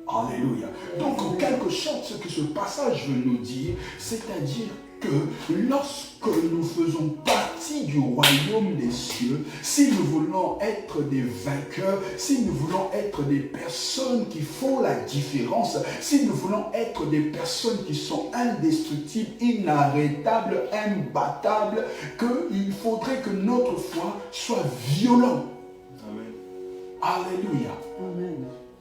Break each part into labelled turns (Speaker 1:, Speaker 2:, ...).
Speaker 1: Alléluia. Donc, en quelque sorte, ce que ce passage veut nous dire, c'est-à-dire que lorsque nous faisons partie du royaume des cieux, si nous voulons être des vainqueurs, si nous voulons être des personnes qui font la différence, si nous voulons être des personnes qui sont indestructibles, inarrêtables, imbattables, qu'il faudrait que notre foi soit violente.
Speaker 2: Amen.
Speaker 1: Alléluia.
Speaker 3: Amen.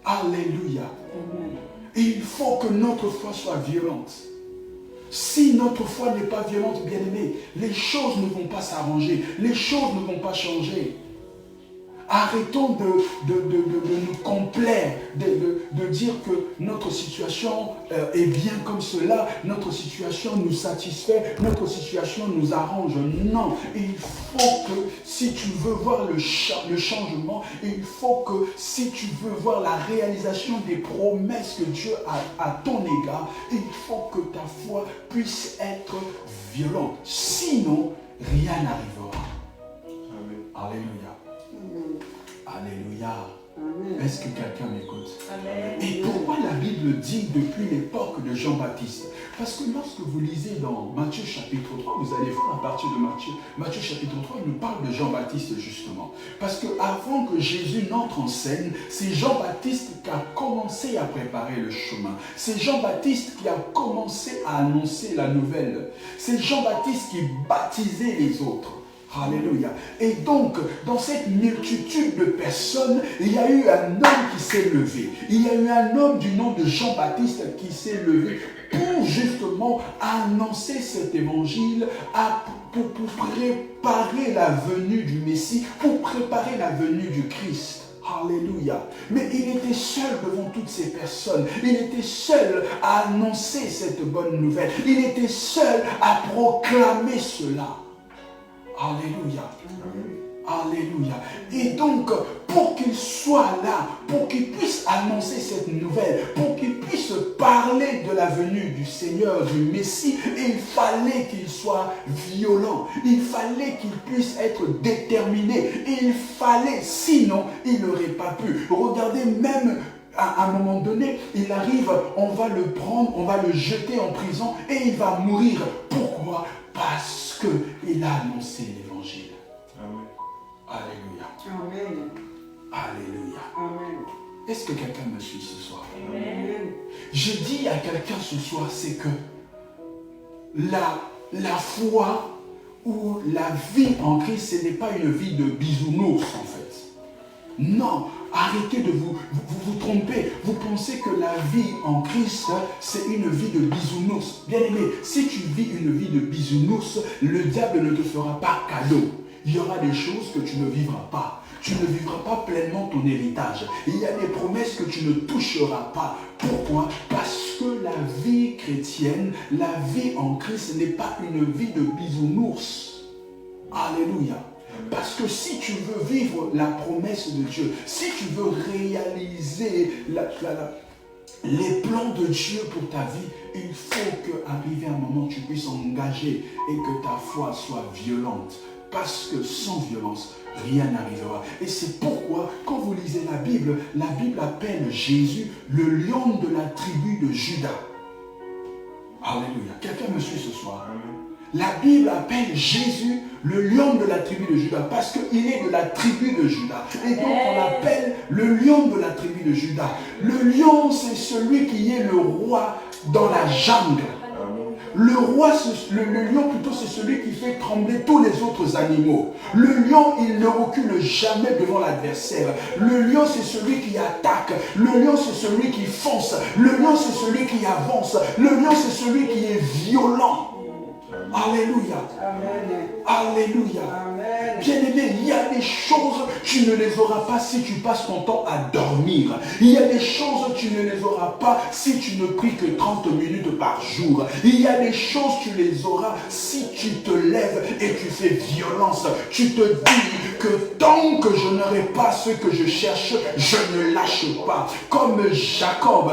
Speaker 1: Alléluia.
Speaker 3: Amen.
Speaker 1: Il faut que notre foi soit violente. Si notre foi n'est pas violente, bien aimé, les choses ne vont pas s'arranger, les choses ne vont pas changer. Arrêtons de nous complaire, de dire que notre situation est bien comme cela, notre situation nous satisfait, notre situation nous arrange. Non, il faut que si tu veux voir le changement, il faut que si tu veux voir la réalisation des promesses que Dieu a à ton égard, il faut que ta foi puisse être violente. Sinon, rien n'arrivera.
Speaker 2: Amen.
Speaker 1: Alléluia. Alléluia.
Speaker 3: Amen.
Speaker 1: Est-ce que quelqu'un m'écoute?
Speaker 4: Amen.
Speaker 1: Et pourquoi la Bible dit depuis l'époque de Jean-Baptiste? Parce que lorsque vous lisez dans Matthieu chapitre 3, vous allez voir à partir de Matthieu chapitre 3, il nous parle de Jean-Baptiste justement. Parce qu'avant que Jésus n'entre en scène, c'est Jean-Baptiste qui a commencé à préparer le chemin. C'est Jean-Baptiste qui a commencé à annoncer la nouvelle. C'est Jean-Baptiste qui baptisait les autres. Alléluia. Et donc, dans cette multitude de personnes, il y a eu un homme qui s'est levé. Il y a eu un homme du nom de Jean-Baptiste qui s'est levé pour justement annoncer cet évangile, pour préparer la venue du Messie, pour préparer la venue du Christ. Alléluia. Mais il était seul devant toutes ces personnes. Il était seul à annoncer cette bonne nouvelle. Il était seul à proclamer cela. Alléluia. Alléluia. Et donc, pour qu'il soit là, pour qu'il puisse annoncer cette nouvelle, pour qu'il puisse parler de la venue du Seigneur, du Messie, il fallait qu'il soit violent. Il fallait qu'il puisse être déterminé. Il fallait, sinon, il n'aurait pas pu. Regardez même... À un moment donné, il arrive, on va le prendre, on va le jeter en prison et il va mourir. Pourquoi? Parce qu'il a annoncé l'évangile.
Speaker 2: Amen.
Speaker 1: Alléluia.
Speaker 3: Amen.
Speaker 1: Alléluia.
Speaker 3: Amen.
Speaker 1: Est-ce que quelqu'un me suit ce soir?
Speaker 4: Amen.
Speaker 1: Je dis à quelqu'un ce soir, c'est que la foi ou la vie en Christ, ce n'est pas une vie de bisounours en fait. Non, arrêtez de vous tromper. Vous pensez que la vie en Christ, c'est une vie de bisounours. Bien aimé, si tu vis une vie de bisounours, le diable ne te fera pas cadeau. Il y aura des choses que tu ne vivras pas. Tu ne vivras pas pleinement ton héritage. Il y a des promesses que tu ne toucheras pas. Pourquoi? Parce que la vie chrétienne, la vie en Christ n'est pas une vie de bisounours. Alléluia. Parce que si tu veux vivre la promesse de Dieu, si tu veux réaliser les plans de Dieu pour ta vie, il faut qu'arrivé un moment, tu puisses engager et que ta foi soit violente. Parce que sans violence, rien n'arrivera. Et c'est pourquoi, quand vous lisez la Bible appelle Jésus le lion de la tribu de Juda. Alléluia. Quelqu'un me suit ce soir?
Speaker 2: Amen.
Speaker 1: La Bible appelle Jésus le lion de la tribu de Juda parce qu'il est de la tribu de Juda. Et donc on l'appelle le lion de la tribu de Juda. Le lion, c'est celui qui est le roi dans la jungle. Le roi, le lion plutôt, c'est celui qui fait trembler tous les autres animaux. Le lion, il ne recule jamais devant l'adversaire. Le lion, c'est celui qui attaque. Le lion, c'est celui qui fonce. Le lion, c'est celui qui avance. Le lion, c'est celui qui est violent. Alléluia.
Speaker 3: Amen.
Speaker 1: Alléluia.
Speaker 3: Amen.
Speaker 1: Bien-aimé, il y a des choses, tu ne les auras pas si tu passes ton temps à dormir. Il y a des choses, tu ne les auras pas si tu ne pries que 30 minutes par jour. Il y a des choses, tu les auras si tu te lèves et tu fais violence. Tu te dis que tant que je n'aurai pas ce que je cherche, je ne lâche pas. Comme Jacob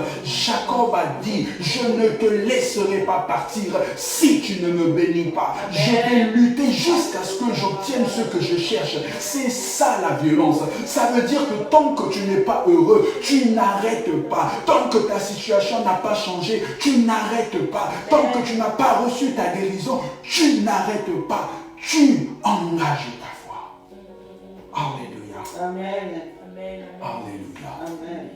Speaker 1: a dit, je ne te laisserai pas partir si tu ne me bénis bénis pas. Je vais lutter jusqu'à ce que j'obtienne ce que je cherche. C'est ça la violence. Ça veut dire que tant que tu n'es pas heureux, tu n'arrêtes pas. Tant que ta situation n'a pas changé, tu n'arrêtes pas. Tant que tu n'as pas reçu ta guérison, tu n'arrêtes pas. Tu engages ta foi. Alléluia.
Speaker 3: Amen.
Speaker 1: Alléluia.
Speaker 3: Amen.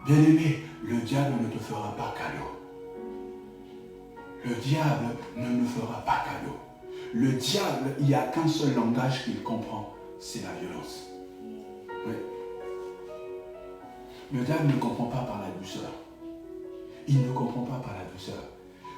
Speaker 1: Bien-aimé, le diable ne te fera pas cadeau. Le diable ne nous fera pas cadeau. Le diable, il n'y a qu'un seul langage qu'il comprend, c'est la violence. Oui. Le diable ne comprend pas par la douceur. Il ne comprend pas par la douceur.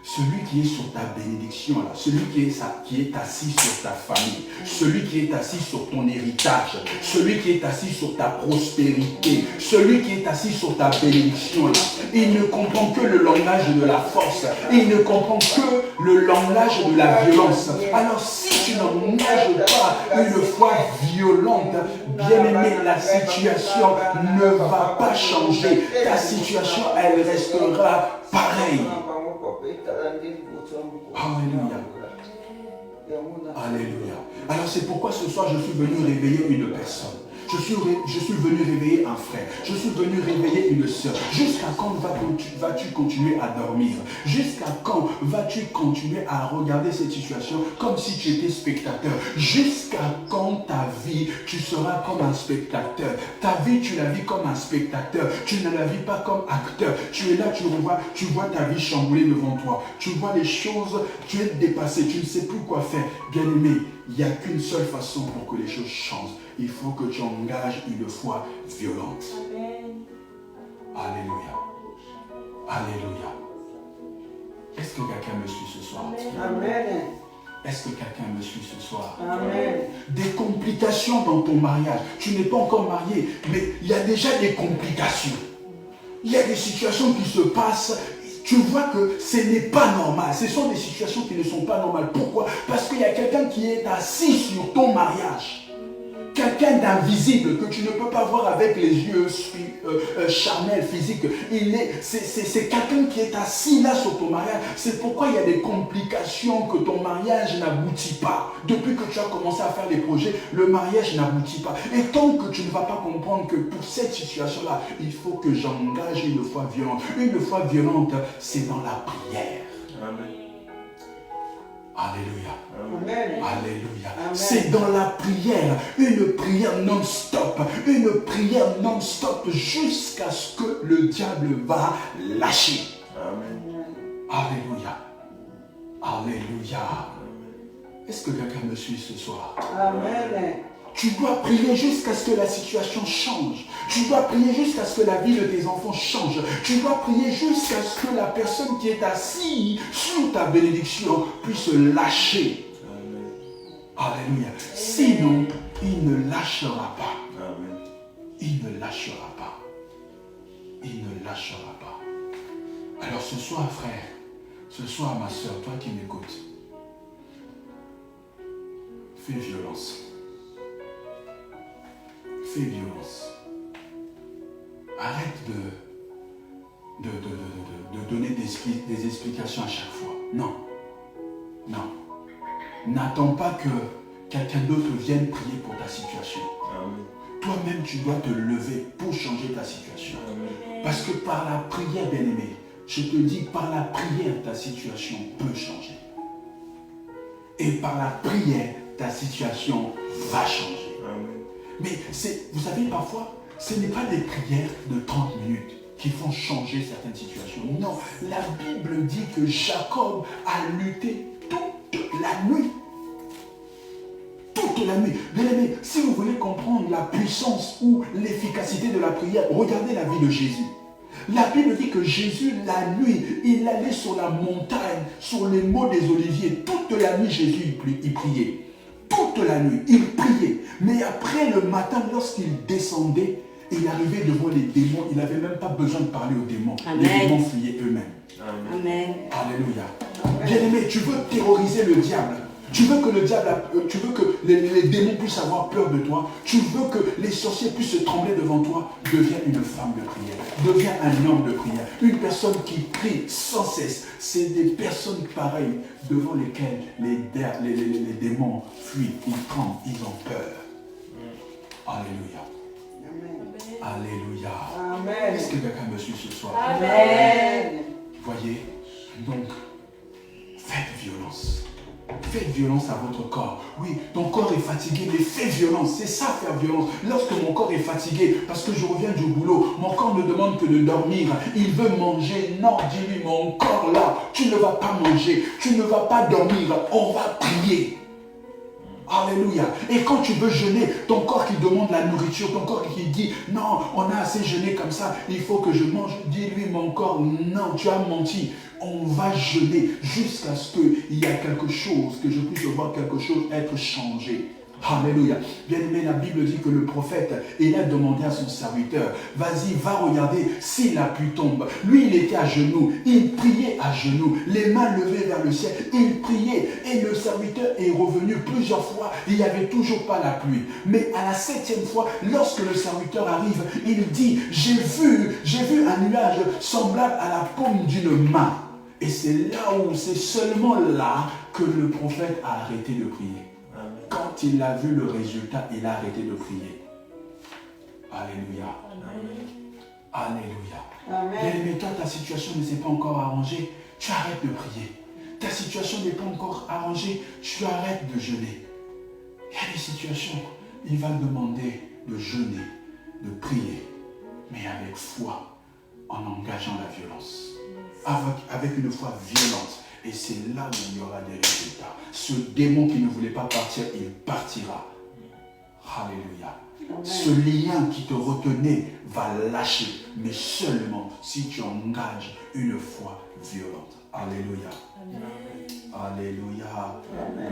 Speaker 1: Celui qui est sur ta bénédiction, là, celui qui est assis sur ta famille, celui qui est assis sur ton héritage, celui qui est assis sur ta prospérité, celui qui est assis sur ta bénédiction, là, il ne comprend que le langage de la force, il ne comprend que le langage de la violence. Alors si tu n'engages pas une foi violente, bien-aimé, la situation ne va pas changer. Ta situation, elle restera pareille. Alléluia. Alléluia. Alors c'est pourquoi ce soir je suis venu réveiller une personne. Je suis venu réveiller un frère. Je suis venu réveiller une sœur. Jusqu'à quand vas-tu continuer à dormir? Jusqu'à quand vas-tu continuer à regarder cette situation comme si tu étais spectateur? Jusqu'à quand ta vie, tu seras comme un spectateur? Ta vie, tu la vis comme un spectateur. Tu ne la vis pas comme acteur. Tu es là, tu vois ta vie chambouler devant toi. Tu vois les choses, tu es dépassé. Tu ne sais plus quoi faire. Bien-aimé, il n'y a qu'une seule façon pour que les choses changent. Il faut que tu engages une foi violente. Alléluia. Alléluia. Est-ce que quelqu'un me suit ce soir?
Speaker 3: Amen.
Speaker 1: Est-ce que quelqu'un me suit ce soir?
Speaker 3: Amen.
Speaker 1: Des complications dans ton mariage. Tu n'es pas encore marié, mais il y a déjà des complications. Il y a des situations qui se passent. Tu vois que ce n'est pas normal. Ce sont des situations qui ne sont pas normales. Pourquoi? Parce qu'il y a quelqu'un qui est assis sur ton mariage. Quelqu'un d'invisible que tu ne peux pas voir avec les yeux charnels, physiques. C'est quelqu'un qui est assis là sur ton mariage. C'est pourquoi il y a des complications que ton mariage n'aboutit pas. Depuis que tu as commencé à faire des projets, le mariage n'aboutit pas. Et tant que tu ne vas pas comprendre que pour cette situation-là, il faut que j'engage une foi violente. Une foi violente, c'est dans la prière.
Speaker 2: Amen.
Speaker 1: Alléluia.
Speaker 3: Amen.
Speaker 1: Alléluia.
Speaker 3: Amen.
Speaker 1: C'est dans la prière, une prière non-stop, une prière non-stop jusqu'à ce que le diable va lâcher.
Speaker 2: Amen.
Speaker 1: Alléluia. Alléluia. Est-ce que quelqu'un me suit ce soir?
Speaker 3: Amen.
Speaker 1: Tu dois prier jusqu'à ce que la situation change. Tu dois prier jusqu'à ce que la vie de tes enfants change. Tu dois prier jusqu'à ce que la personne qui est assise sur ta bénédiction puisse lâcher.
Speaker 2: Amen.
Speaker 1: Alléluia. Sinon, il ne lâchera pas.
Speaker 2: Amen.
Speaker 1: Il ne lâchera pas. Il ne lâchera pas. Alors ce soir, frère, ce soir, ma soeur, toi qui m'écoutes, fais violence. Fais violence. Arrête de donner des explications à chaque fois. Non. Non. N'attends pas que quelqu'un d'autre vienne prier pour ta situation.
Speaker 2: Amen.
Speaker 1: Toi-même, tu dois te lever pour changer ta situation.
Speaker 2: Amen.
Speaker 1: Parce que par la prière, bien-aimé, je te dis, par la prière, ta situation peut changer. Et par la prière, ta situation va changer.
Speaker 2: Amen.
Speaker 1: Mais vous savez, parfois, ce n'est pas des prières de 30 minutes qui font changer certaines situations. Non, la Bible dit que Jacob a lutté toute la nuit. Toute la nuit. Bien aimé, si vous voulez comprendre la puissance ou l'efficacité de la prière, regardez la vie de Jésus. La Bible dit que Jésus, la nuit, il allait sur la montagne, sur les monts des Oliviers. Toute la nuit, Jésus, il priait. Toute la nuit, il priait. Mais après le matin, lorsqu'il descendait, il arrivait devant les démons. Il n'avait même pas besoin de parler aux démons.
Speaker 4: Amen.
Speaker 1: Les démons fuyaient eux-mêmes.
Speaker 2: Amen.
Speaker 4: Amen.
Speaker 1: Alléluia. Bien-aimé, tu veux terroriser le diable. Tu veux que le diable, tu veux que les démons puissent avoir peur de toi. Tu veux que les sorciers puissent se trembler devant toi. Deviens une femme de prière. Deviens un homme de prière. Une personne qui prie sans cesse. C'est des personnes pareilles devant lesquelles les démons fuient. Ils tremblent, ils ont peur. Alléluia.
Speaker 3: Amen.
Speaker 1: Alléluia.
Speaker 3: Amen.
Speaker 1: Est-ce que quelqu'un me suit ce soir?
Speaker 3: Amen.
Speaker 1: Voyez, donc, faites violence. Faites violence à votre corps. Oui, ton corps est fatigué, mais fais violence. C'est ça, faire violence. Lorsque mon corps est fatigué, parce que je reviens du boulot, mon corps ne demande que de dormir. Il veut manger. Non, dis-lui, mon corps là, tu ne vas pas manger. Tu ne vas pas dormir. On va prier. Alléluia. Et quand tu veux jeûner, ton corps qui demande la nourriture, ton corps qui dit, non, on a assez jeûné comme ça, il faut que je mange. Dis-lui, mon corps, non, tu as menti. On va jeûner jusqu'à ce qu'il y ait quelque chose, que je puisse voir quelque chose être changé. Alléluia. Bien aimé, la Bible dit que le prophète, il a demandé à son serviteur, vas-y, va regarder si la pluie tombe. Lui, il était à genoux, il priait à genoux, les mains levées vers le ciel, il priait. Et le serviteur est revenu plusieurs fois, il n'y avait toujours pas la pluie. Mais à la 7e fois, lorsque le serviteur arrive, il dit, j'ai vu un nuage semblable à la paume d'une main. Et c'est seulement là que le prophète a arrêté de prier. Quand il a vu le résultat, il a arrêté de prier. Alléluia. Alléluia. Bien aimé, toi, ta situation ne s'est pas encore arrangée, tu arrêtes de prier. Ta situation n'est pas encore arrangée, tu arrêtes de jeûner. Il y a des situations, il va demander de jeûner, de prier, mais avec foi, en engageant la violence. Avec une foi violente. Et c'est là où il y aura des résultats. Ce démon qui ne voulait pas partir, il partira. Alléluia. Amen. Ce lien qui te retenait va lâcher, mais seulement si tu engages une foi violente. Alléluia. Amen. Alléluia. Amen.